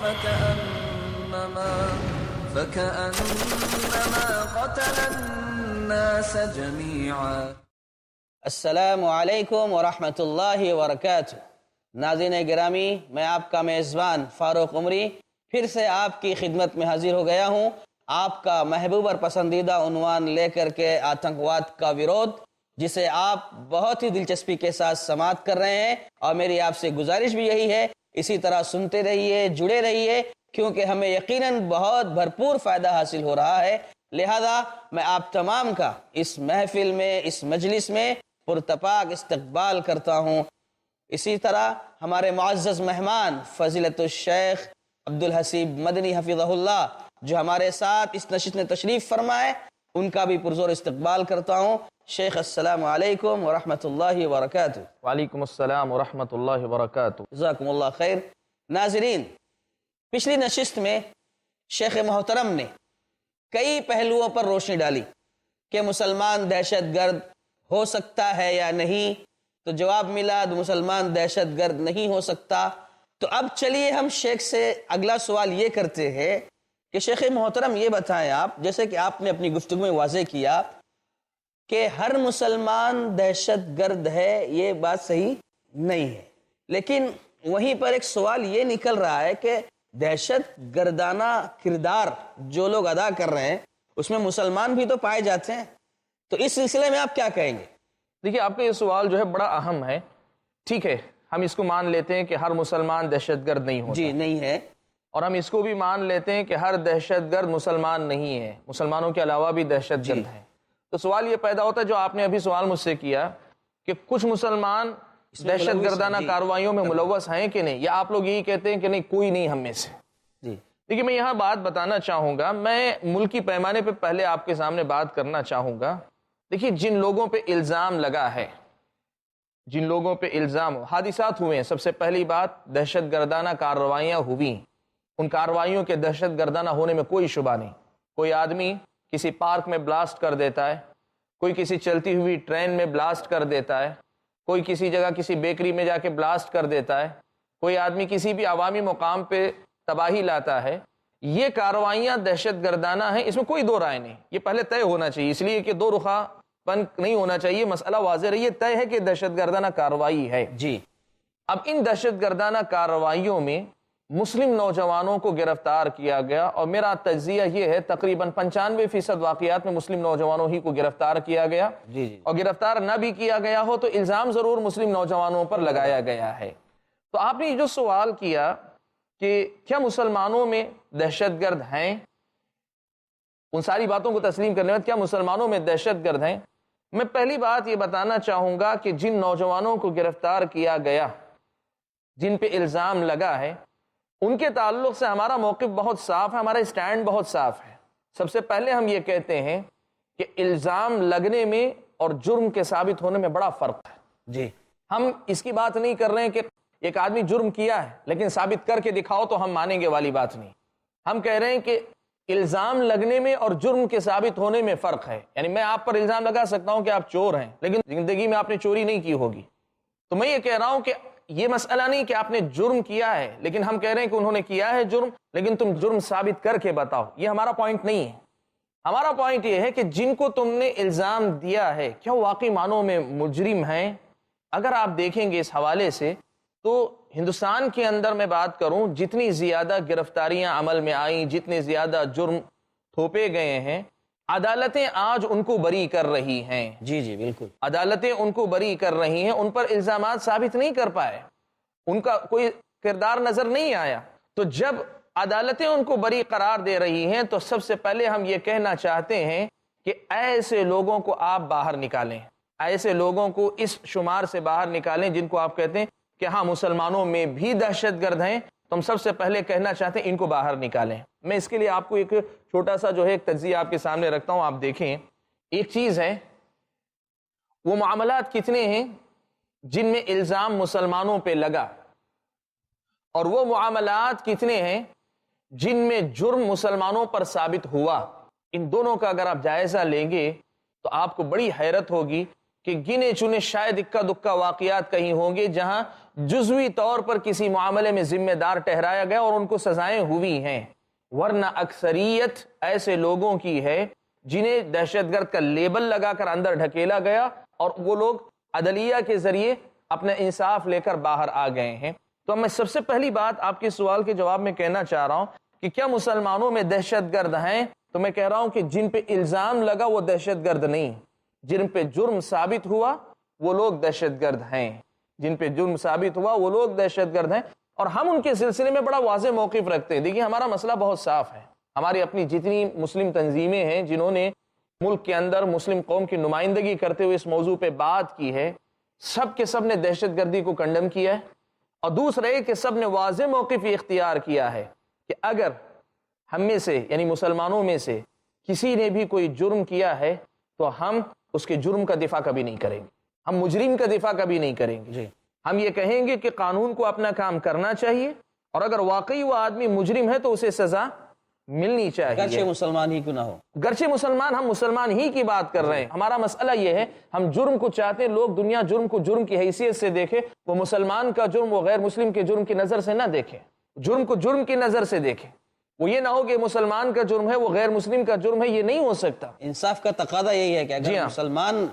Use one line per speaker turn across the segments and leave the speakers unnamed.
فكأنما قتل الناس جميعا۔
السلام علیکم ورحمۃ اللہ وبرکاتہ۔ ناظرین گرامی، میں آپ کا میزبان فاروق عمری پھر سے آپ کی خدمت میں حاضر ہو گیا ہوں، آپ کا محبوب اور پسندیدہ عنوان لے کر کے، آتنکواد کا ورودھ، جسے آپ بہت ہی دلچسپی کے ساتھ سماعت کر رہے ہیں، اور میری آپ سے گزارش بھی یہی ہے، اسی طرح سنتے رہیے، جڑے رہیے، کیونکہ ہمیں یقیناً بہت بھرپور فائدہ حاصل ہو رہا ہے۔ لہذا میں آپ تمام کا اس محفل میں، اس مجلس میں پرتپاک استقبال کرتا ہوں۔ اسی طرح ہمارے معزز مہمان فضیلت الشیخ عبدالحسیب مدنی حفظہ اللہ، جو ہمارے ساتھ اس نشست میں تشریف فرمائے، ان کا بھی پرزور استقبال کرتا ہوں۔ شیخ السلام علیکم ورحمۃ اللہ وبرکاتہ۔
وعلیکم السلام ورحمۃ اللہ وبرکاتہ۔
جزاکم اللہ خیر۔ ناظرین، پچھلی نشست میں شیخ محترم نے کئی پہلوؤں پر روشنی ڈالی کہ مسلمان دہشت گرد ہو سکتا ہے یا نہیں، تو جواب ملا مسلمان دہشت گرد نہیں ہو سکتا۔ تو اب چلیے ہم شیخ سے اگلا سوال یہ کرتے ہیں کہ شیخ محترم یہ بتائیں آپ، جیسے کہ آپ نے اپنی گفتگو میں واضح کیا کہ ہر مسلمان دہشت گرد ہے، یہ بات صحیح نہیں ہے، لیکن وہیں پر ایک سوال یہ نکل رہا ہے کہ دہشت گردانہ کردار جو لوگ ادا کر رہے ہیں اس میں مسلمان بھی تو پائے جاتے ہیں، تو اس سلسلے میں آپ کیا کہیں گے؟
دیکھیے، آپ کا یہ سوال جو ہے بڑا اہم ہے۔ ٹھیک ہے، ہم اس کو مان لیتے ہیں کہ ہر مسلمان دہشت گرد نہیں ہوتا،
جی نہیں ہے،
اور ہم اس کو بھی مان لیتے ہیں کہ ہر دہشت گرد مسلمان نہیں ہے، مسلمانوں کے علاوہ بھی دہشت گرد ہیں۔ تو سوال یہ پیدا ہوتا ہے جو آپ نے ابھی سوال مجھ سے کیا کہ کچھ مسلمان دہشت گردانہ کارروائیوں میں ملوث ہیں کہ نہیں، یا آپ لوگ یہی کہتے ہیں کہ نہیں، کوئی نہیں ہم میں سے۔ دیکھیے، میں یہاں بات بتانا چاہوں گا، میں ملکی پیمانے پہ پہلے آپ کے سامنے بات کرنا چاہوں گا۔ دیکھیے، جن لوگوں پہ الزام لگا ہے، جن لوگوں پہ الزام حادثات ہوئے ہیں، سب سے پہلی بات دہشت گردانہ کارروائیاں ہوئی، ان کارروائیوں کے دہشت گردانہ ہونے میں کوئی شبہ نہیں۔ کوئی آدمی کسی پارک میں بلاسٹ کر دیتا ہے، کوئی کسی چلتی ہوئی ٹرین میں بلاسٹ کر دیتا ہے، کوئی کسی جگہ کسی بیکری میں جا کے بلاسٹ کر دیتا ہے، کوئی آدمی کسی بھی عوامی مقام پہ تباہی لاتا ہے، یہ کارروائیاں دہشت گردانہ ہیں، اس میں کوئی دو رائے نہیں۔ یہ پہلے طے ہونا چاہیے، اس لیے کہ دو رخا پن نہیں ہونا چاہیے، مسئلہ واضح رہی ہے، طے ہے کہ دہشت گردانہ کارروائی ہے۔
جی،
اب ان دہشت گردانہ کارروائیوں میں مسلم نوجوانوں کو گرفتار کیا گیا، اور میرا تجزیہ یہ ہے تقریباً 95% واقعات میں مسلم نوجوانوں ہی کو گرفتار کیا گیا، اور گرفتار نہ بھی کیا گیا ہو تو الزام ضرور مسلم نوجوانوں پر لگایا گیا ہے۔ تو آپ نے جو سوال کیا کہ کیا مسلمانوں میں دہشت گرد ہیں، ان ساری باتوں کو تسلیم کرنے میں کیا مسلمانوں میں دہشت گرد ہیں، میں پہلی بات یہ بتانا چاہوں گا کہ جن نوجوانوں کو گرفتار کیا گیا، جن پہ الزام لگا ہے، ان کے تعلق سے ہمارا موقف بہت صاف ہے، ہمارا اسٹینڈ بہت صاف ہے۔ سب سے پہلے ہم یہ کہتے ہیں کہ الزام لگنے میں اور جرم کے ثابت ہونے میں بڑا فرق ہے۔
جی،
ہم اس کی بات نہیں کر رہے ہیں کہ ایک آدمی جرم کیا ہے لیکن ثابت کر کے دکھاؤ تو ہم مانیں گے والی بات نہیں۔ ہم کہہ رہے ہیں کہ الزام لگنے میں اور جرم کے ثابت ہونے میں فرق ہے۔ یعنی میں آپ پر الزام لگا سکتا ہوں کہ آپ چور ہیں، لیکن زندگی میں آپ نے چوری نہیں کی ہوگی، تو میں یہ کہہ رہا ہوں کہ یہ مسئلہ نہیں کہ آپ نے جرم کیا ہے، لیکن ہم کہہ رہے ہیں کہ انہوں نے کیا ہے جرم، لیکن تم جرم ثابت کر کے بتاؤ۔ یہ ہمارا پوائنٹ نہیں ہے۔ ہمارا پوائنٹ یہ ہے کہ جن کو تم نے الزام دیا ہے کیا واقعی معنوں میں مجرم ہیں؟ اگر آپ دیکھیں گے اس حوالے سے تو ہندوستان کے اندر میں بات کروں، جتنی زیادہ گرفتاریاں عمل میں آئیں، جتنے زیادہ جرم تھوپے گئے ہیں، عدالتیں آج ان کو بری کر رہی ہیں۔
جی جی بالکل،
عدالتیں ان کو بری کر رہی ہیں، ان پر الزامات ثابت نہیں کر پائے، ان کا کوئی کردار نظر نہیں آیا۔ تو جب عدالتیں ان کو بری قرار دے رہی ہیں تو سب سے پہلے ہم یہ کہنا چاہتے ہیں کہ ایسے لوگوں کو آپ باہر نکالیں، ایسے لوگوں کو اس شمار سے باہر نکالیں جن کو آپ کہتے ہیں کہ ہاں مسلمانوں میں بھی دہشت گرد ہیں، تو ہم سب سے پہلے کہنا چاہتے ہیں ان کو باہر نکالیں۔ میں اس کے لیے آپ کو ایک چھوٹا سا جو ہے ایک تجزیہ آپ کے سامنے رکھتا ہوں، آپ دیکھیں۔ ایک چیز ہے وہ معاملات کتنے ہیں جن میں الزام مسلمانوں پہ لگا، اور وہ معاملات کتنے ہیں جن میں جرم مسلمانوں پر ثابت ہوا۔ ان دونوں کا اگر آپ جائزہ لیں گے تو آپ کو بڑی حیرت ہوگی کہ گنے چنے شاید اکا دکا واقعات کہیں ہوں گے جہاں جزوی طور پر کسی معاملے میں ذمہ دار ٹھہرایا گیا اور ان کو سزائیں ہوئی ہیں، ورنہ اکثریت ایسے لوگوں کی ہے جنہیں دہشت گرد کا لیبل لگا کر اندر ڈھکیلا گیا اور وہ لوگ عدلیہ کے ذریعے اپنا انصاف لے کر باہر آ گئے ہیں۔ تو میں سب سے پہلی بات آپ کے سوال کے جواب میں کہنا چاہ رہا ہوں کہ کیا مسلمانوں میں دہشت گرد ہیں؟ تو میں کہہ رہا ہوں کہ جن پہ الزام لگا وہ دہشت گرد نہیں، جن پہ جرم ثابت ہوا وہ لوگ دہشت گرد ہیں، جن پہ جرم ثابت ہوا وہ لوگ دہشت گرد ہیں، اور ہم ان کے سلسلے میں بڑا واضح موقف رکھتے ہیں۔ دیکھیے ہمارا مسئلہ بہت صاف ہے، ہماری اپنی جتنی مسلم تنظیمیں ہیں جنہوں نے ملک کے اندر مسلم قوم کی نمائندگی کرتے ہوئے اس موضوع پہ بات کی ہے، سب کے سب نے دہشت گردی کو کنڈم کیا ہے، اور دوسرا یہ کہ سب نے واضح موقف یہ اختیار کیا ہے کہ اگر ہم میں سے یعنی مسلمانوں میں سے کسی نے بھی کوئی جرم کیا ہے تو ہم اس کے جرم کا دفاع کبھی نہیں کریں گے، ہم مجرم کا دفاع کبھی نہیں کریں گے۔ ہم یہ کہیں گے کہ قانون کو اپنا کام کرنا چاہیے، اور اگر واقعی وہ آدمی مجرم ہے تو اسے سزا ملنی چاہیے،
گرچہ مسلمان ہی کیوں نہ ہو۔
گرچہ مسلمان، ہم مسلمان ہی کی بات کر رہے ہیں۔ ہمارا مسئلہ یہ ہے ہم جرم کو چاہتے ہیں لوگ دنیا جرم کو جرم کی حیثیت سے دیکھے، وہ مسلمان کا جرم وہ غیر مسلم کے جرم کی نظر سے نہ دیکھے، جرم کو جرم کی نظر سے دیکھے۔ وہ یہ نہ ہو کہ مسلمان کا جرم ہے وہ غیر مسلم کا جرم ہے، یہ نہیں ہو سکتا۔
انصاف کا تقاضا یہی ہے کہ اگر مسلمان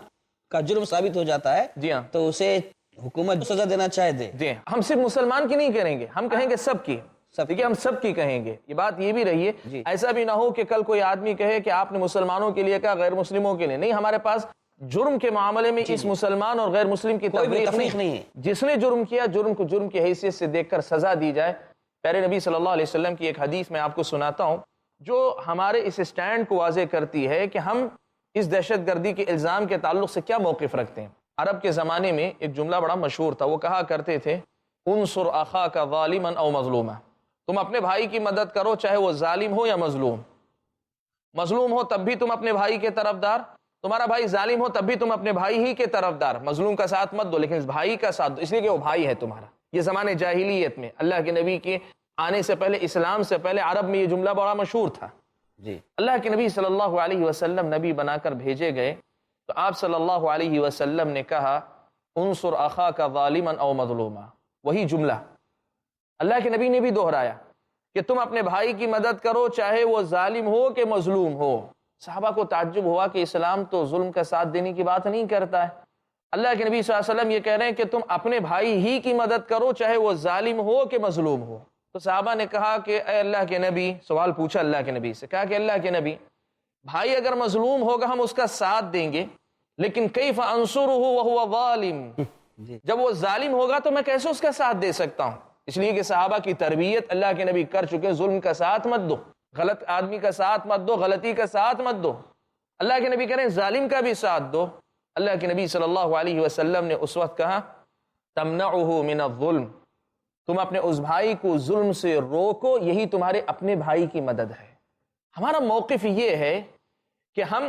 کا جرم ثابت ہو جاتا ہے تو اسے حکومت سزا دینا چاہے دے۔
جی ہم صرف مسلمان کی نہیں کہیں گے، ہم کہیں گے سب کی، دیکھیے ہم سب کی کہیں گے۔ یہ بات یہ بھی رہی ہے ایسا بھی نہ ہو کہ کل کوئی آدمی کہے کہ آپ نے مسلمانوں کے لیے کہا غیر مسلموں کے لیے نہیں۔ ہمارے پاس جرم کے معاملے میں اس مسلمان اور غیر مسلم کی تفریق نہیں ہے، جس نے جرم کیا جرم کو جرم کی حیثیت سے دیکھ کر سزا دی جائے۔ پیارے نبی صلی اللہ علیہ وسلم کی ایک حدیث میں آپ کو سناتا ہوں جو ہمارے اس اسٹینڈ کو واضح کرتی ہے کہ ہم اس دہشت گردی کے الزام کے تعلق سے کیا موقف رکھتے ہیں۔ عرب کے زمانے میں ایک جملہ بڑا مشہور تھا، وہ کہا کرتے تھے انصر اخاک ظالما او مظلوما، تم اپنے بھائی کی مدد کرو چاہے وہ ظالم ہو یا مظلوم، مظلوم ہو تب بھی تم اپنے بھائی کے طرفدار، تمہارا بھائی ظالم ہو تب بھی تم اپنے بھائی ہی کے طرفدار، مظلوم کا ساتھ مت دو لیکن بھائی کا ساتھ دو، اس لیے کہ وہ بھائی ہے تمہارا۔ یہ زمانے جاہلیت میں اللہ کے نبی کے آنے سے پہلے، اسلام سے پہلے عرب میں یہ جملہ بڑا مشہور تھا۔ اللہ کے نبی صلی اللہ علیہ وسلم نبی بنا کر بھیجے گئے تو آپ صلی اللہ علیہ وسلم نے کہا انصر اخاک ظالما او مظلوما، وہی جملہ اللہ کے نبی نے بھی دہرایا کہ تم اپنے بھائی کی مدد کرو چاہے وہ ظالم ہو کہ مظلوم ہو۔ صحابہ کو تعجب ہوا کہ اسلام تو ظلم کا ساتھ دینے کی بات نہیں کرتا ہے، اللہ کے نبی صلی اللہ علیہ وسلم یہ کہہ رہے ہیں کہ تم اپنے بھائی ہی کی مدد کرو چاہے وہ ظالم ہو کہ مظلوم ہو۔ تو صحابہ نے کہا کہ اے اللہ کے نبی، سوال پوچھا اللہ کے نبی سے، کہا کہ اللہ کے نبی بھائی اگر مظلوم ہوگا ہم اس کا ساتھ دیں گے، لیکن کیف انصرہ وہو ظالم، جب وہ ظالم ہوگا تو میں کیسے اس کا ساتھ دے سکتا ہوں؟ اس لیے کہ صحابہ کی تربیت اللہ کے نبی کر چکے، ظلم کا ساتھ مت دو، غلط آدمی کا ساتھ مت دو، غلطی کا ساتھ مت دو۔ اللہ کے نبی کہہ رہے ہیں ظالم کا بھی ساتھ دو۔ اللہ کے نبی صلی اللہ علیہ وسلم نے اس وقت کہا تمنعہ من الظلم، تم اپنے اس بھائی کو ظلم سے روکو، یہی تمہارے اپنے بھائی کی مدد ہے۔ ہمارا موقف یہ ہے کہ ہم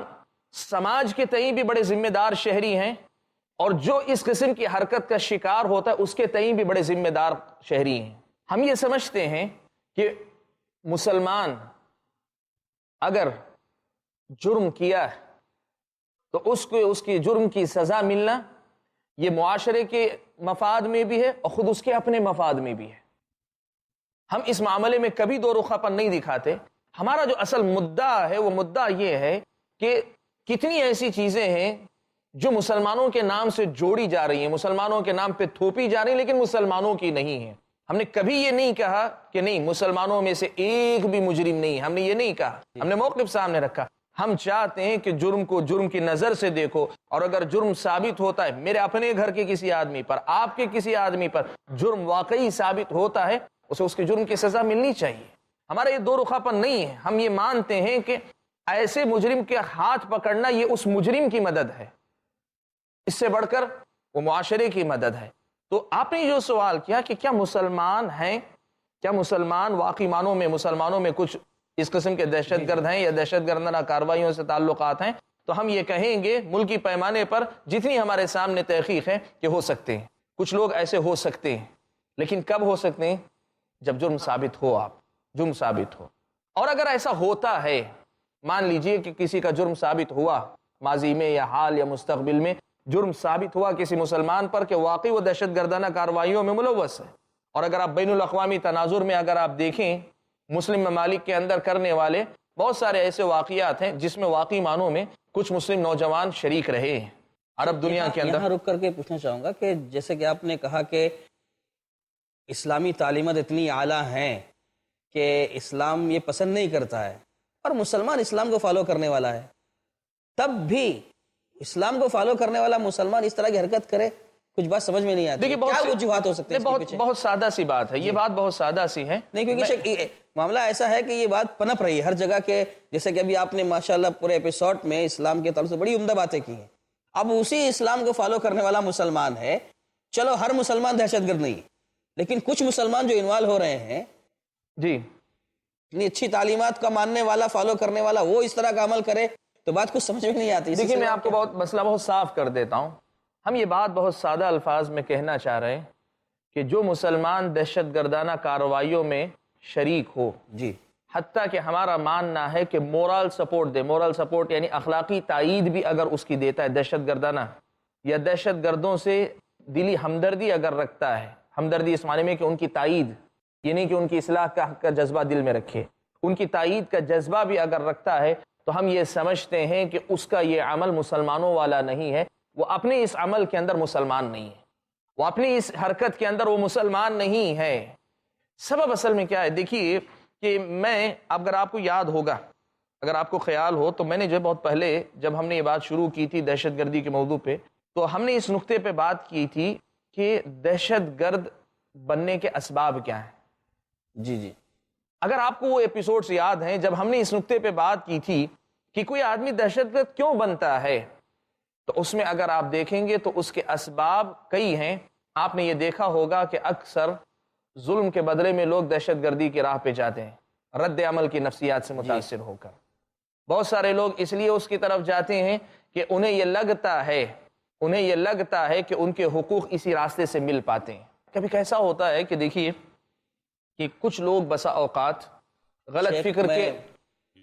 سماج کے تئیں بھی بڑے ذمہ دار شہری ہیں، اور جو اس قسم کی حرکت کا شکار ہوتا ہے اس کے تئیں بھی بڑے ذمہ دار شہری ہیں۔ ہم یہ سمجھتے ہیں کہ مسلمان اگر جرم کیا ہے تو اس کو اس کی جرم کی سزا ملنا یہ معاشرے کے مفاد میں بھی ہے اور خود اس کے اپنے مفاد میں بھی ہے۔ ہم اس معاملے میں کبھی دو رخا پن نہیں دکھاتے۔ ہمارا جو اصل مدعا ہے وہ مدعا یہ ہے کہ کتنی ایسی چیزیں ہیں جو مسلمانوں کے نام سے جوڑی جا رہی ہیں، مسلمانوں کے نام پہ تھوپی جا رہی ہیں، لیکن مسلمانوں کی نہیں ہیں۔ ہم نے کبھی یہ نہیں کہا کہ نہیں مسلمانوں میں سے ایک بھی مجرم نہیں، ہم نے یہ نہیں کہا، ہم نے موقف سامنے رکھا۔ ہم چاہتے ہیں کہ جرم کو جرم کی نظر سے دیکھو، اور اگر جرم ثابت ہوتا ہے، میرے اپنے گھر کے کسی آدمی پر، آپ کے کسی آدمی پر جرم واقعی ثابت ہوتا ہے، اسے اس کے جرم کی سزا ملنی چاہیے۔ ہمارا یہ دو رخا پن نہیں ہے۔ ہم یہ مانتے ہیں کہ ایسے مجرم کے ہاتھ پکڑنا یہ اس مجرم کی مدد ہے، اس سے بڑھ کر وہ معاشرے کی مدد ہے۔ تو آپ نے جو سوال کیا کہ کیا مسلمان ہیں، کیا مسلمان واقعی معنوں میں مسلمانوں میں کچھ اس قسم کے دہشت گرد ہیں یا دہشت گردانہ کارروائیوں سے تعلقات ہیں، تو ہم یہ کہیں گے ملکی پیمانے پر جتنی ہمارے سامنے تحقیق ہے کہ ہو سکتے ہیں، کچھ لوگ ایسے ہو سکتے ہیں، لیکن کب ہو سکتے ہیں؟ جب جرم ثابت ہو، آپ جرم ثابت ہو۔ اور اگر ایسا ہوتا ہے، مان لیجئے کہ کسی کا جرم ثابت ہوا ماضی میں یا حال یا مستقبل میں، جرم ثابت ہوا کسی مسلمان پر کہ واقعی وہ دہشت گردانہ کارروائیوں میں ملوث ہے، اور اگر آپ بین الاقوامی تناظر میں اگر آپ دیکھیں مسلم ممالک کے اندر کرنے والے بہت سارے ایسے واقعات ہیں جس میں واقعی معنوں میں کچھ مسلم نوجوان شریک رہے ہیں عرب دنیا کے اندر۔
یہاں رک کر کے پوچھنا چاہوں گا کہ جیسے کہ آپ نے کہا کہ اسلامی تعلیمات اتنی اعلیٰ ہیں کہ اسلام یہ پسند نہیں کرتا ہے، اور مسلمان اسلام کو فالو کرنے والا ہے، تب بھی اسلام کو فالو کرنے والا مسلمان اس طرح کی حرکت کرے، کچھ بات سمجھ میں نہیں آتی۔
دیکھیے
کیا وجوہات ہو سکتے ہیں؟
بہت سادہ سی بات ہے، یہ بات بہت سادہ سی ہے۔
نہیں، کیونکہ معاملہ ایسا ہے کہ یہ بات پنپ رہی ہے ہر جگہ کے، جیسے کہ ابھی آپ نے ماشاءاللہ پورے ایپیسوڈ میں اسلام کے تعلق سے بڑی عمدہ باتیں کی ہیں۔ اب اسی اسلام کو فالو کرنے والا مسلمان ہے، چلو ہر مسلمان دہشت گرد نہیں، لیکن کچھ مسلمان جو انوالو ہو رہے ہیں،
جی
اتنی اچھی تعلیمات کا ماننے والا، فالو کرنے والا، وہ اس طرح کا عمل کرے تو بات کچھ سمجھ میں نہیں آتی۔
دیکھیے میں آپ کو مسئلہ بہت صاف کر دیتا ہوں۔ ہم یہ بات بہت سادہ الفاظ میں کہنا چاہ رہے ہیں کہ جو مسلمان دہشت گردانہ کارروائیوں میں شریک ہو،
جی،
حتیٰ کہ ہمارا ماننا ہے کہ مورل سپورٹ دے، مورل سپورٹ یعنی اخلاقی تائید بھی اگر اس کی دیتا ہے دہشت گردانہ، یا دہشت گردوں سے دلی ہمدردی اگر رکھتا ہے، ہمدردی اس معنی میں کہ ان کی تائید، یہ نہیں کہ ان کی اصلاح کا جذبہ دل میں رکھے، ان کی تائید کا جذبہ بھی اگر رکھتا ہے، تو ہم یہ سمجھتے ہیں کہ اس کا یہ عمل مسلمانوں والا نہیں ہے، وہ اپنے اس عمل کے اندر مسلمان نہیں ہے، وہ اپنی اس حرکت کے اندر وہ مسلمان نہیں ہے۔ سبب اصل میں کیا ہے؟ دیکھیے کہ میں، اگر آپ کو یاد ہوگا، اگر آپ کو خیال ہو، تو میں نے جو بہت پہلے جب ہم نے یہ بات شروع کی تھی دہشت گردی کے موضوع پہ، تو ہم نے اس نقطے پہ بات کی تھی کہ دہشت گرد بننے کے اسباب کیا ہیں۔
جی جی،
اگر آپ کو وہ ایپیسوڈز یاد ہیں جب ہم نے اس نقطے پہ بات کی تھی کہ کوئی آدمی دہشت گرد کیوں بنتا ہے، تو اس میں اگر آپ دیکھیں گے تو اس کے اسباب کئی ہیں۔ آپ نے یہ دیکھا ہوگا کہ اکثر ظلم کے بدلے میں لوگ دہشت گردی کی راہ پہ جاتے ہیں، رد عمل کی نفسیات سے متاثر ہو کر۔ بہت سارے لوگ اس لیے اس کی طرف جاتے ہیں کہ انہیں یہ لگتا ہے کہ ان کے حقوق اسی راستے سے مل پاتے ہیں۔ کبھی کیسا ہوتا ہے کہ دیکھیے کہ کچھ لوگ بسا اوقات غلط فکر کے،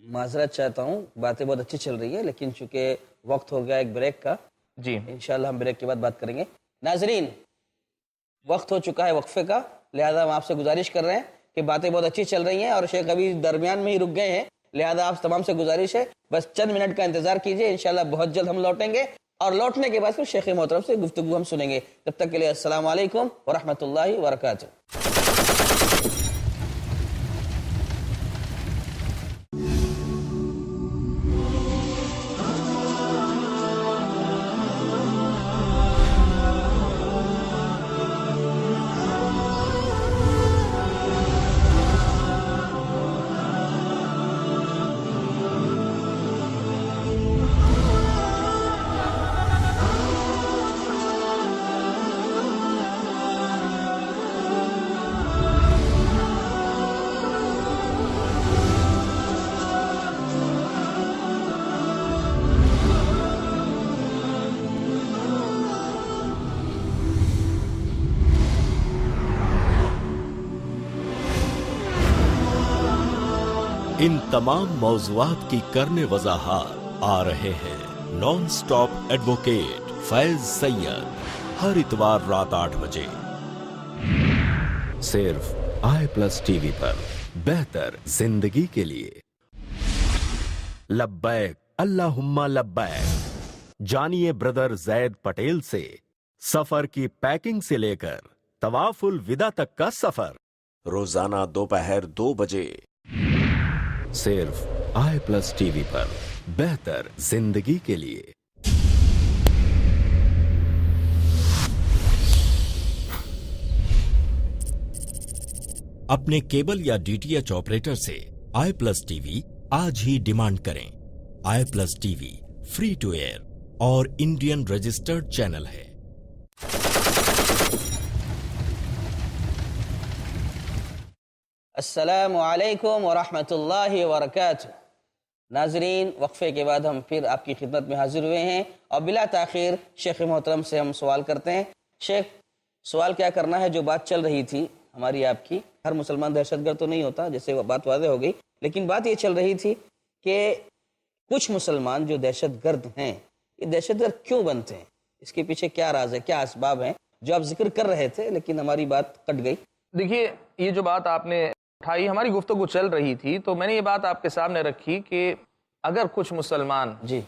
معذرت چاہتا ہوں، باتیں بہت اچھی چل رہی ہے، لیکن چونکہ وقت ہو گیا ایک بریک کا،
جی
انشاءاللہ ہم بریک کے بعد بات کریں گے۔ ناظرین، وقت ہو چکا ہے وقفے کا، لہذا ہم آپ سے گزارش کر رہے ہیں کہ باتیں بہت اچھی چل رہی ہیں اور شیخ ابھی درمیان میں ہی رک گئے ہیں، لہذا آپ تمام سے گزارش ہے بس چند منٹ کا انتظار کیجئے، انشاءاللہ بہت جلد ہم لوٹیں گے، اور لوٹنے کے بعد پھر شیخ محترم سے گفتگو ہم سنیں گے۔ تب تک کے لیے السلام علیکم ورحمۃ اللہ وبرکاتہ۔
ان تمام موضوعات کی کرنے وضاحت آ رہے ہیں نان سٹاپ ایڈوکیٹ فیض سید، ہر اتوار رات 8 بجے صرف i+ TV پر، بہتر زندگی کے لیے۔ لبیک اللہم لبیک، جانیے بردر زید پٹیل سے سفر کی پیکنگ سے لے کر طواف الوداع تک کا سفر، روزانہ دوپہر 2 بجے صرف i+ TV پر، بہتر زندگی کے لیے۔ اپنے کیبل یا DTH آپریٹر سے i+ TV آج ہی ڈیمانڈ کریں۔ i+ TV free to air اور انڈین رجسٹرڈ چینل ہے۔
السلام علیکم ورحمۃ اللہ وبرکاتہ۔ ناظرین، وقفے کے بعد ہم پھر آپ کی خدمت میں حاضر ہوئے ہیں اور بلا تاخیر شیخ محترم سے ہم سوال کرتے ہیں۔ شیخ، سوال کیا کرنا ہے، جو بات چل رہی تھی ہماری آپ کی، ہر مسلمان دہشت گرد تو نہیں ہوتا، جیسے وہ بات واضح ہو گئی، لیکن بات یہ چل رہی تھی کہ کچھ مسلمان جو دہشت گرد ہیں، یہ دہشت گرد کیوں بنتے ہیں؟ اس کے پیچھے کیا راز ہے, کیا اسباب ہیں جو آپ ذکر کر رہے تھے لیکن ہماری بات کٹ گئی؟
دیکھیے یہ جو بات آپ نے اٹھائی, ہماری گفتگو چل رہی تھی تو میں نے یہ بات آپ کے سامنے رکھی کہ اگر کچھ مسلمان
جی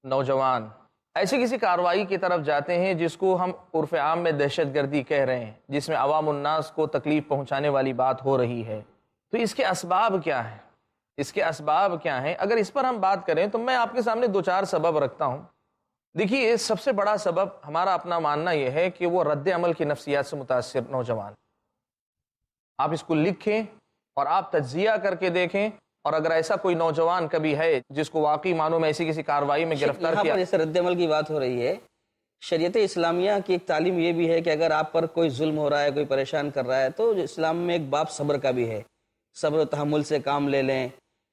نوجوان ایسی کسی کارروائی کی طرف جاتے ہیں جس کو ہم عرف عام میں دہشت گردی کہہ رہے ہیں, جس میں عوام الناس کو تکلیف پہنچانے والی بات ہو رہی ہے, تو اس کے اسباب کیا ہیں؟ اس کے اسباب کیا ہیں؟ اگر اس پر ہم بات کریں تو میں آپ کے سامنے 2-4 سبب رکھتا ہوں. دیکھیے سب سے بڑا سبب ہمارا اپنا ماننا یہ ہے کہ وہ رد عمل کی نفسیات سے متاثر نوجوان. آپ اس کو لکھیں اور آپ تجزیہ کر کے دیکھیں, اور اگر ایسا کوئی نوجوان کبھی ہے جس کو واقعی معنوں میں ایسی کسی کارروائی میں گرفتار
یہاں
کیا.
پر جیسے رد عمل کی بات ہو رہی ہے, شریعت اسلامیہ کی ایک تعلیم یہ بھی ہے کہ اگر آپ پر کوئی ظلم ہو رہا ہے, کوئی پریشان کر رہا ہے, تو اسلام میں ایک باب صبر کا بھی ہے. صبر و تحمل سے کام لے لیں,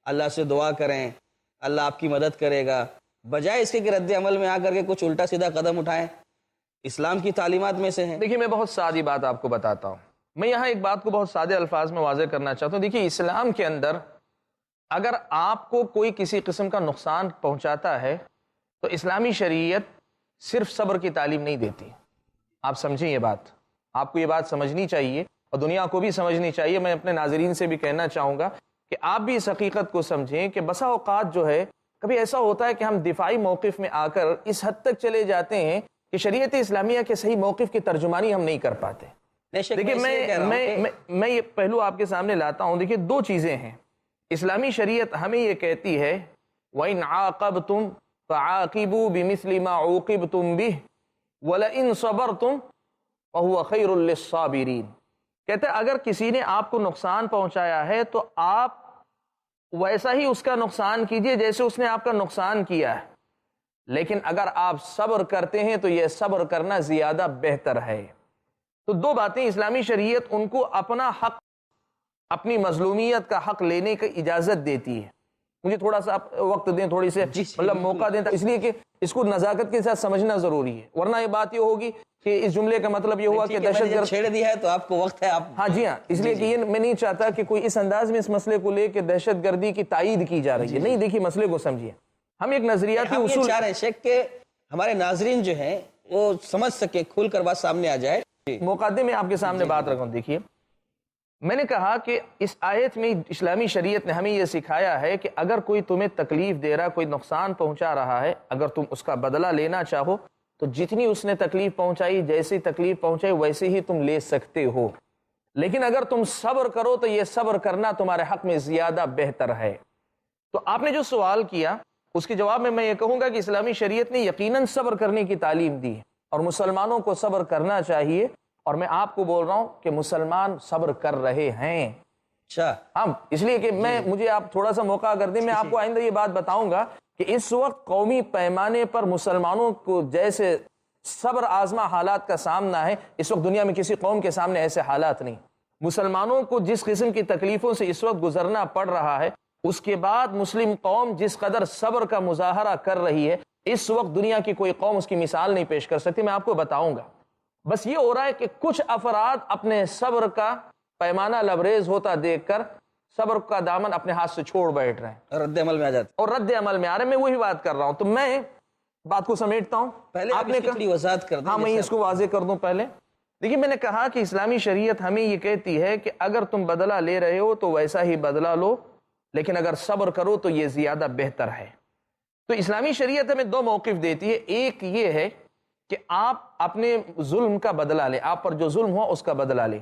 اللہ سے دعا کریں, اللہ آپ کی مدد کرے گا, بجائے اس کے کہ رد عمل میں آ کر کے کچھ الٹا سیدھا قدم اٹھائیں. اسلام کی تعلیمات میں سے ہیں.
دیکھیے میں بہت سادی بات آپ کو بتاتا ہوں. میں یہاں ایک بات کو بہت سادے الفاظ میں واضح کرنا چاہتا ہوں. دیکھیے اسلام کے اندر اگر آپ کو کوئی کسی قسم کا نقصان پہنچاتا ہے تو اسلامی شریعت صرف صبر کی تعلیم نہیں دیتی. آپ سمجھیں یہ بات, آپ کو یہ بات سمجھنی چاہیے اور دنیا کو بھی سمجھنی چاہیے. میں اپنے ناظرین سے بھی کہنا چاہوں گا کہ آپ بھی اس حقیقت کو سمجھیں کہ بسا اوقات جو ہے کبھی ایسا ہوتا ہے کہ ہم دفاعی موقف میں آ کر اس حد تک چلے جاتے ہیں کہ شریعت اسلامیہ کے صحیح موقف کی ترجمانی ہم نہیں کر پاتے. دیکھیے میں یہ پہلو آپ کے سامنے لاتا ہوں. دیکھیے 2 چیزیں ہیں. اسلامی شریعت ہمیں یہ کہتی ہے وَإِنْ عَاقَبْتُمْ فَعَاقِبُوا بِمِثْلِ مَا عُوقِبْتُمْ بِهِ وَلَئِنْ صَبَرْتُمْ فَهُوَ خَيْرٌ لِلصَّابِرِينَ. کہتے ہیں اگر کسی نے آپ کو نقصان پہنچایا ہے تو آپ ویسا ہی اس کا نقصان کیجئے جیسے اس نے آپ کا نقصان کیا ہے, لیکن اگر آپ صبر کرتے ہیں تو یہ صبر کرنا زیادہ بہتر ہے. تو 2 باتیں اسلامی شریعت ان کو اپنا حق, اپنی مظلومیت کا حق لینے کی اجازت دیتی ہے. مجھے تھوڑا سا آپ وقت دیں, تھوڑی سے مطلب موقع دیں, اس لیے کہ اس کو نزاکت کے ساتھ سمجھنا ضروری ہے, ورنہ یہ بات یہ ہوگی کہ اس جملے کا مطلب یہ ہوا کہ دہشت گرد
چھیڑ دیا ہے تو آپ کو وقت ہے. آپ
ہاں جی ہاں, اس لیے کہ یہ میں نہیں چاہتا کہ کوئی اس انداز میں اس مسئلے کو لے کے دہشت گردی کی تائید کی جا رہی ہے. نہیں, دیکھیے مسئلے کو سمجھیے. ہم ایک نظریاتی
ہم یہ
اصول
چاہ رہے ہیں شیخ کہ ہمارے ناظرین جو ہیں وہ سمجھ سکیں, کھول کر بات سامنے آ جائے.
مقدمے میں آپ کے سامنے بات رکھوں. دیکھیے میں نے کہا کہ اس آیت میں اسلامی شریعت نے ہمیں یہ سکھایا ہے کہ اگر کوئی تمہیں تکلیف دے رہا, کوئی نقصان پہنچا رہا ہے, اگر تم اس کا بدلہ لینا چاہو تو جتنی اس نے تکلیف پہنچائی, جیسی تکلیف پہنچائی ویسے ہی تم لے سکتے ہو, لیکن اگر تم صبر کرو تو یہ صبر کرنا تمہارے حق میں زیادہ بہتر ہے. تو آپ نے جو سوال کیا اس کے جواب میں یہ کہوں گا کہ اسلامی شریعت نے یقیناً صبر کرنے کی تعلیم دی ہے اور مسلمانوں کو صبر کرنا چاہیے, اور میں آپ کو بول رہا ہوں کہ مسلمان صبر کر رہے ہیں.
اچھا,
ہم اس لیے کہ مجھے آپ تھوڑا سا موقع کر دیں, میں آپ کو آئندہ یہ بات بتاؤں گا کہ اس وقت قومی پیمانے پر مسلمانوں کو جیسے صبر آزما حالات کا سامنا ہے, اس وقت دنیا میں کسی قوم کے سامنے ایسے حالات نہیں. مسلمانوں کو جس قسم کی تکلیفوں سے اس وقت گزرنا پڑ رہا ہے, اس کے بعد مسلم قوم جس قدر صبر کا مظاہرہ کر رہی ہے, اس وقت دنیا کی کوئی قوم اس کی مثال نہیں پیش کر سکتی. میں آپ کو بتاؤں گا. بس یہ ہو رہا ہے کہ کچھ افراد اپنے صبر کا پیمانہ لبریز ہوتا دیکھ کر صبر کا دامن اپنے ہاتھ سے چھوڑ بیٹھ رہے ہیں,
رد عمل میں آ جاتے
اور رد عمل میں آ رہے ہیں. میں وہی بات کر رہا ہوں. تو میں بات کو سمیٹتا ہوں.
پہلے آپ نے کتنی وضاحت کر دی.
ہاں, میں اس کو واضح کر دوں پہلے. دیکھیے میں نے کہا کہ اسلامی شریعت ہمیں یہ کہتی ہے کہ اگر تم بدلہ لے رہے ہو تو ویسا ہی بدلہ لو, لیکن اگر صبر کرو تو یہ زیادہ بہتر ہے. تو اسلامی شریعت ہمیں 2 موقف دیتی ہے. ایک یہ ہے کہ آپ اپنے ظلم کا بدلہ لیں, آپ پر جو ظلم ہوا اس کا بدلہ لیں,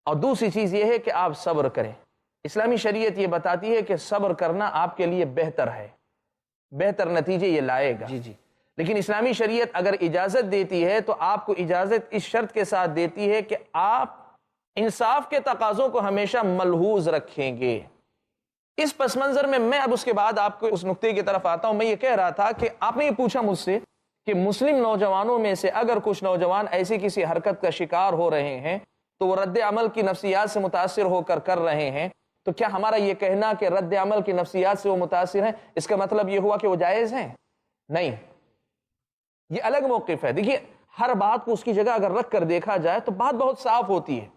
اور دوسری چیز یہ ہے کہ آپ صبر کریں. اسلامی شریعت یہ بتاتی ہے کہ صبر کرنا آپ کے لیے بہتر ہے, بہتر نتیجے یہ لائے گا.
جی.
لیکن اسلامی شریعت اگر اجازت دیتی ہے تو آپ کو اجازت اس شرط کے ساتھ دیتی ہے کہ آپ انصاف کے تقاضوں کو ہمیشہ ملحوظ رکھیں گے. اس پس منظر میں اب اس کے بعد آپ کو اس نقطے کی طرف آتا ہوں. میں یہ کہہ رہا تھا کہ آپ نے یہ پوچھا مجھ سے کہ مسلم نوجوانوں میں سے اگر کچھ نوجوان ایسی کسی حرکت کا شکار ہو رہے ہیں تو وہ رد عمل کی نفسیات سے متاثر ہو کر رہے ہیں, تو کیا ہمارا یہ کہنا کہ رد عمل کی نفسیات سے وہ متاثر ہیں, اس کا مطلب یہ ہوا کہ وہ جائز ہیں؟ نہیں, یہ الگ موقف ہے. دیکھیے ہر بات کو اس کی جگہ اگر رکھ کر دیکھا جائے تو بات بہت صاف ہوتی ہے.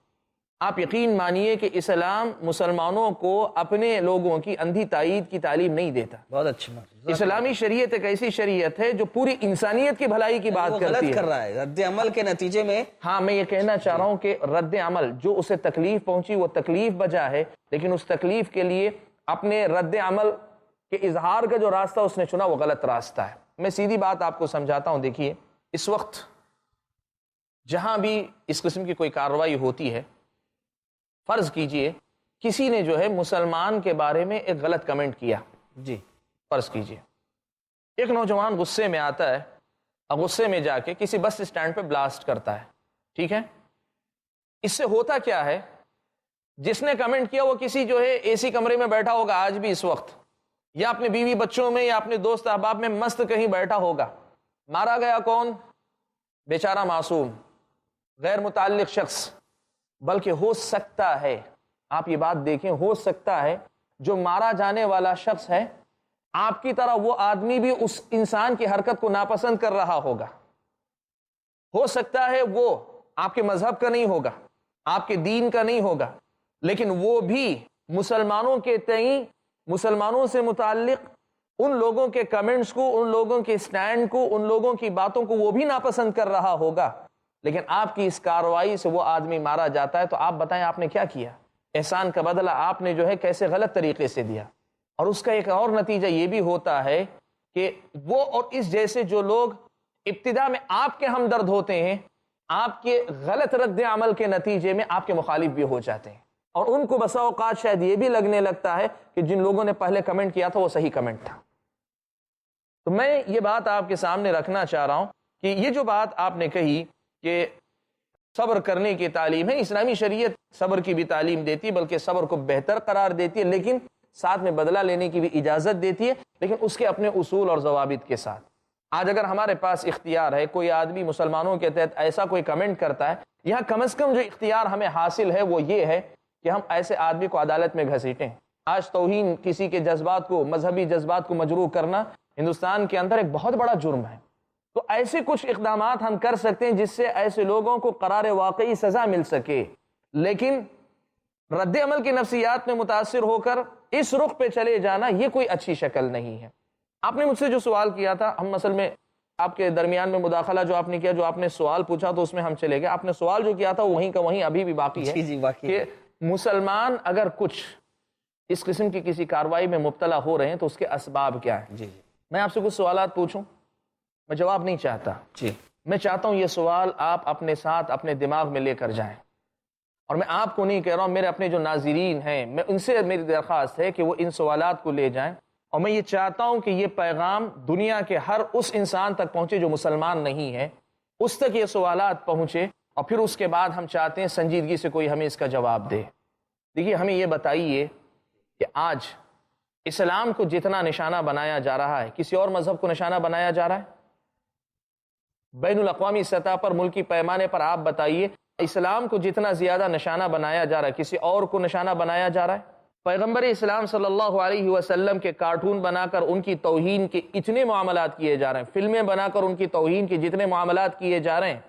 آپ یقین مانیے کہ اسلام مسلمانوں کو اپنے لوگوں کی اندھی تائید کی تعلیم نہیں دیتا.
بہت اچھی بات.
اسلامی شریعت ایک ایسی شریعت ہے جو پوری انسانیت کی بھلائی کی بات کرتی
غلط
ہے.
کر رہا ہے رد عمل کے نتیجے میں.
ہاں میں یہ کہنا چاہ رہا ہوں کہ رد عمل جو اسے تکلیف پہنچی وہ تکلیف بجا ہے، لیکن اس تکلیف کے لیے اپنے رد عمل کے اظہار کا جو راستہ اس نے چنا وہ غلط راستہ ہے. میں سیدھی بات آپ کو سمجھاتا ہوں. دیکھیے اس وقت جہاں بھی اس قسم کی کوئی کارروائی ہوتی ہے، فرض کیجئے کسی نے جو ہے مسلمان کے بارے میں ایک غلط کمنٹ کیا.
جی
فرض کیجئے ایک نوجوان غصے میں آتا ہے اور غصے میں جا کے کسی بس اسٹینڈ پہ بلاسٹ کرتا ہے. ٹھیک ہے، اس سے ہوتا کیا ہے، جس نے کمنٹ کیا وہ کسی جو ہے اے سی کمرے میں بیٹھا ہوگا آج بھی اس وقت، یا اپنے بیوی بچوں میں یا اپنے دوست احباب میں مست کہیں بیٹھا ہوگا. مارا گیا کون؟ بیچارہ معصوم غیر متعلق شخص. بلکہ ہو سکتا ہے، آپ یہ بات دیکھیں، ہو سکتا ہے جو مارا جانے والا شخص ہے آپ کی طرح وہ آدمی بھی اس انسان کی حرکت کو ناپسند کر رہا ہوگا. ہو سکتا ہے وہ آپ کے مذہب کا نہیں ہوگا، آپ کے دین کا نہیں ہوگا، لیکن وہ بھی مسلمانوں کے تئیں، مسلمانوں سے متعلق ان لوگوں کے کمنٹس کو، ان لوگوں کے سٹینڈ کو، ان لوگوں کی باتوں کو وہ بھی ناپسند کر رہا ہوگا. لیکن آپ کی اس کارروائی سے وہ آدمی مارا جاتا ہے تو آپ بتائیں آپ نے کیا کیا؟ احسان کا بدلہ آپ نے جو ہے کیسے غلط طریقے سے دیا. اور اس کا ایک اور نتیجہ یہ بھی ہوتا ہے کہ وہ اور اس جیسے جو لوگ ابتدا میں آپ کے ہمدرد ہوتے ہیں، آپ کے غلط رد عمل کے نتیجے میں آپ کے مخالف بھی ہو جاتے ہیں، اور ان کو بسا اوقات شاید یہ بھی لگنے لگتا ہے کہ جن لوگوں نے پہلے کمنٹ کیا تھا وہ صحیح کمنٹ تھا. تو میں یہ بات آپ کے سامنے رکھنا چاہ رہا ہوں کہ یہ جو بات آپ نے کہی کہ صبر کرنے کی تعلیم ہے، اسلامی شریعت صبر کی بھی تعلیم دیتی ہے، بلکہ صبر کو بہتر قرار دیتی ہے، لیکن ساتھ میں بدلہ لینے کی بھی اجازت دیتی ہے، لیکن اس کے اپنے اصول اور ضوابط کے ساتھ. آج اگر ہمارے پاس اختیار ہے، کوئی آدمی مسلمانوں کے تحت ایسا کوئی کمنٹ کرتا ہے، یہاں کم از کم جو اختیار ہمیں حاصل ہے وہ یہ ہے کہ ہم ایسے آدمی کو عدالت میں گھسیٹیں. آج توہین، کسی کے جذبات کو، مذہبی جذبات کو مجروح کرنا ہندوستان کے اندر ایک بہت بڑا جرم ہے. تو ایسے کچھ اقدامات ہم کر سکتے ہیں جس سے ایسے لوگوں کو قرار واقعی سزا مل سکے، لیکن رد عمل کی نفسیات میں متاثر ہو کر اس رخ پہ چلے جانا یہ کوئی اچھی شکل نہیں ہے. آپ نے مجھ سے جو سوال کیا تھا، ہم اصل میں آپ کے درمیان میں مداخلہ جو آپ نے کیا، جو آپ نے سوال پوچھا تو اس میں ہم چلے گئے. آپ نے سوال جو کیا تھا وہیں کا وہیں ابھی بھی باقی ہے کہ مسلمان اگر کچھ اس قسم کی کسی کارروائی میں مبتلا ہو رہے ہیں تو اس کے اسباب کیا ہیں. میں آپ سے کچھ سوالات پوچھوں، میں جواب نہیں چاہتا. میں چاہتا ہوں یہ سوال آپ اپنے ساتھ اپنے دماغ میں لے کر جائیں، اور میں آپ کو نہیں کہہ رہا ہوں، میرے اپنے جو ناظرین ہیں میں ان سے میری درخواست ہے کہ وہ ان سوالات کو لے جائیں. اور میں یہ چاہتا ہوں کہ یہ پیغام دنیا کے ہر اس انسان تک پہنچے جو مسلمان نہیں ہے، اس تک یہ سوالات پہنچے، اور پھر اس کے بعد ہم چاہتے ہیں سنجیدگی سے کوئی ہمیں اس کا جواب دے. دیکھیے ہمیں یہ بتائیے کہ آج اسلام کو جتنا نشانہ بنایا جا رہا ہے کسی اور مذہب کو نشانہ بنایا جا رہا ہے؟ بین الاقوامی سطح پر، ملکی پیمانے پر آپ بتائیے اسلام کو جتنا زیادہ نشانہ بنایا جا رہا ہے کسی اور کو نشانہ بنایا جا رہا ہے؟ پیغمبر اسلام صلی اللہ علیہ وسلم کے کارٹون بنا کر ان کی توہین کے اتنے معاملات کیے جا رہے ہیں، فلمیں بنا کر ان کی توہین کے جتنے معاملات کیے جا رہے ہیں،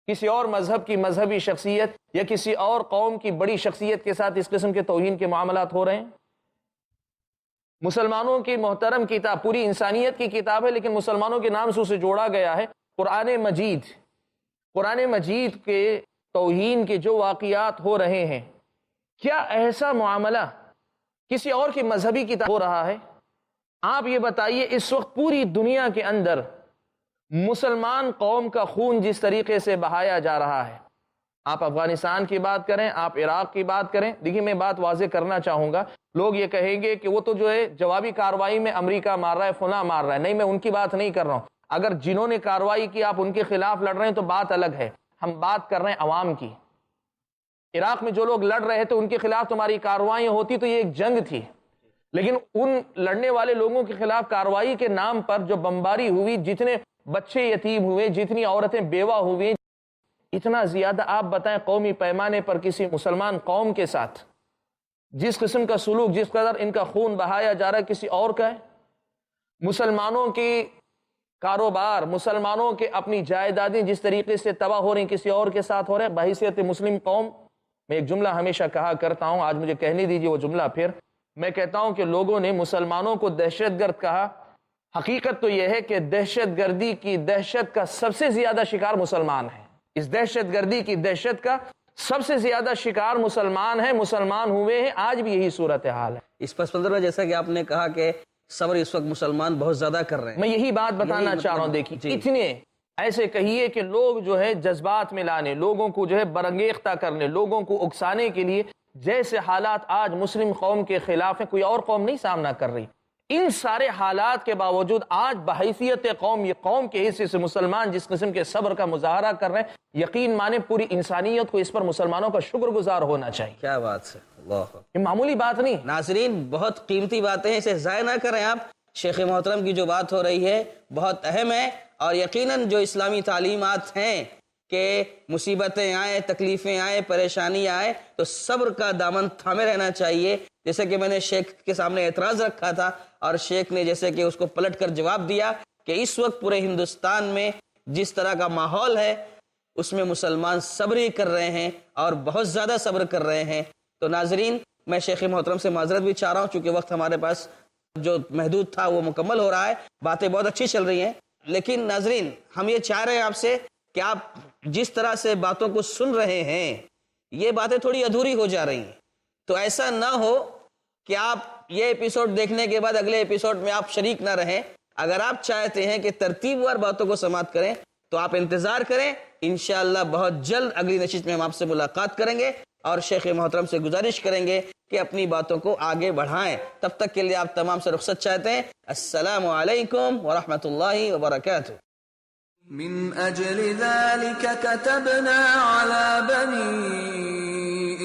کسی اور مذہب کی مذہبی شخصیت یا کسی اور قوم کی بڑی شخصیت کے ساتھ اس قسم کے توہین کے معاملات ہو رہے ہیں؟ مسلمانوں کی محترم کتاب، پوری انسانیت کی کتاب ہے، لیکن مسلمانوں کے نام سے اسے جوڑا گیا ہے قرآن مجید. قرآن مجید کے توہین کے جو واقعات ہو رہے ہیں، کیا ایسا معاملہ کسی اور کی مذہبی کتاب ہو رہا ہے؟ آپ یہ بتائیے اس وقت پوری دنیا کے اندر مسلمان قوم کا خون جس طریقے سے بہایا جا رہا ہے، آپ افغانستان کی بات کریں، آپ عراق کی بات کریں. دیکھیے میں بات واضح کرنا چاہوں گا، لوگ یہ کہیں گے کہ وہ تو جو ہے جوابی کارروائی میں امریکہ مار رہا ہے، فلاں مار رہا ہے. نہیں، میں ان کی بات نہیں کر رہا ہوں. اگر جنہوں نے کارروائی کی آپ ان کے خلاف لڑ رہے ہیں تو بات الگ ہے. ہم بات کر رہے ہیں عوام کی. عراق میں جو لوگ لڑ رہے تھے ان کے خلاف تمہاری کارروائیاں ہوتی تو یہ ایک جنگ تھی، لیکن ان لڑنے والے لوگوں کے خلاف کارروائی کے نام پر جو بمباری ہوئی، جتنے بچے یتیم ہوئے، جتنی عورتیں بیوہ ہوئیں، اتنا زیادہ آپ بتائیں قومی پیمانے پر کسی مسلمان قوم کے ساتھ جس قسم کا سلوک، جس قدر ان کا خون بہایا جا رہا ہے کسی اور کا ہے؟ مسلمانوں کی کاروبار، مسلمانوں کے اپنی جائیدادیں جس طریقے سے تباہ ہو رہی ہیں کسی اور کے ساتھ ہو رہے ہیں. بحیثیت مسلم قوم میں ایک جملہ ہمیشہ کہا کرتا ہوں، آج مجھے کہنے دیجیے وہ جملہ پھر. میں کہتا ہوں کہ لوگوں نے مسلمانوں کو دہشت گرد کہا. حقیقت تو یہ ہے کہ دہشت گردی کی دہشت کا سب سے زیادہ شکار مسلمان ہیں. اس دہشت گردی کی دہشت کا سب سے زیادہ شکار مسلمان ہیں، مسلمان ہوئے ہیں. آج بھی یہی صورتحال ہے.
اس پس منظر میں جیسا کہ آپ نے کہا کہ صبر اس وقت مسلمان بہت زیادہ کر رہے ہیں،
میں یہی بات بتانا چاہ رہا ہوں. دیکھیے اتنے ایسے کہیے کہ لوگ جو ہے جذبات میں لانے، لوگوں کو جو ہے برانگیختہ کرنے، لوگوں کو اکسانے کے لیے جیسے حالات آج مسلم قوم کے خلاف ہیں، کوئی اور قوم نہیں سامنا کر رہی. ان سارے حالات کے باوجود آج بحیثیت قوم، یہ قوم کے حصے سے مسلمان جس قسم کے صبر کا مظاہرہ کر رہے ہیں، یقین مانے پوری انسانیت کو اس پر مسلمانوں کا شکر گزار ہونا چاہیے.
کیا بات ہے، اللہ.
یہ معمولی بات نہیں.
ناظرین بہت قیمتی باتیں ہیں، اسے ضائع نہ کریں آپ. شیخ محترم کی جو بات ہو رہی ہے بہت اہم ہے، اور یقیناً جو اسلامی تعلیمات ہیں کہ مصیبتیں آئیں، تکلیفیں آئیں، پریشانی آئے تو صبر کا دامن تھامے رہنا چاہیے. جیسے کہ میں نے شیخ کے سامنے اعتراض رکھا تھا اور شیخ نے جیسے کہ اس کو پلٹ کر جواب دیا کہ اس وقت پورے ہندوستان میں جس طرح کا ماحول ہے اس میں مسلمان صبر ہی کر رہے ہیں اور بہت زیادہ صبر کر رہے ہیں. تو ناظرین میں شیخ محترم سے معذرت بھی چاہ رہا ہوں چونکہ وقت ہمارے پاس جو محدود تھا وہ مکمل ہو رہا ہے. باتیں بہت اچھی چل رہی ہیں، لیکن ناظرین ہم یہ چاہ رہے ہیں آپ سے کہ آپ جس طرح سے باتوں کو سن رہے ہیں یہ باتیں تھوڑی ادھوری ہو جا رہی ہیں. تو ایسا نہ ہو کہ آپ یہ ایپیسوڈ دیکھنے کے بعد اگلے ایپیسوڈ میں آپ شریک نہ رہیں. اگر آپ چاہتے ہیں کہ ترتیب وار باتوں کو سماعت کریں تو آپ انتظار کریں. انشاءاللہ بہت جلد اگلی نشست میں ہم آپ سے ملاقات کریں گے اور شیخ محترم سے گزارش کریں گے کہ اپنی باتوں کو آگے بڑھائیں. تب تک کے لیے آپ تمام سے رخصت چاہتے ہیں. السلام علیکم ورحمۃ اللہ وبرکاتہ.
من أجل ذلك كتبنا على بني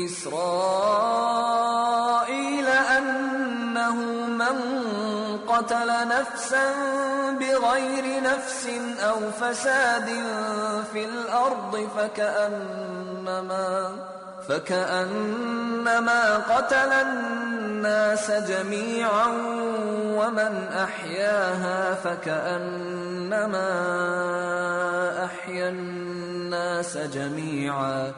إسرائيل أنه من قتل نفسا بغير نفس أو فساد في الأرض فكأنما قتل الناس جميعا ومن أحياها فكأنما أحيا الناس جميعا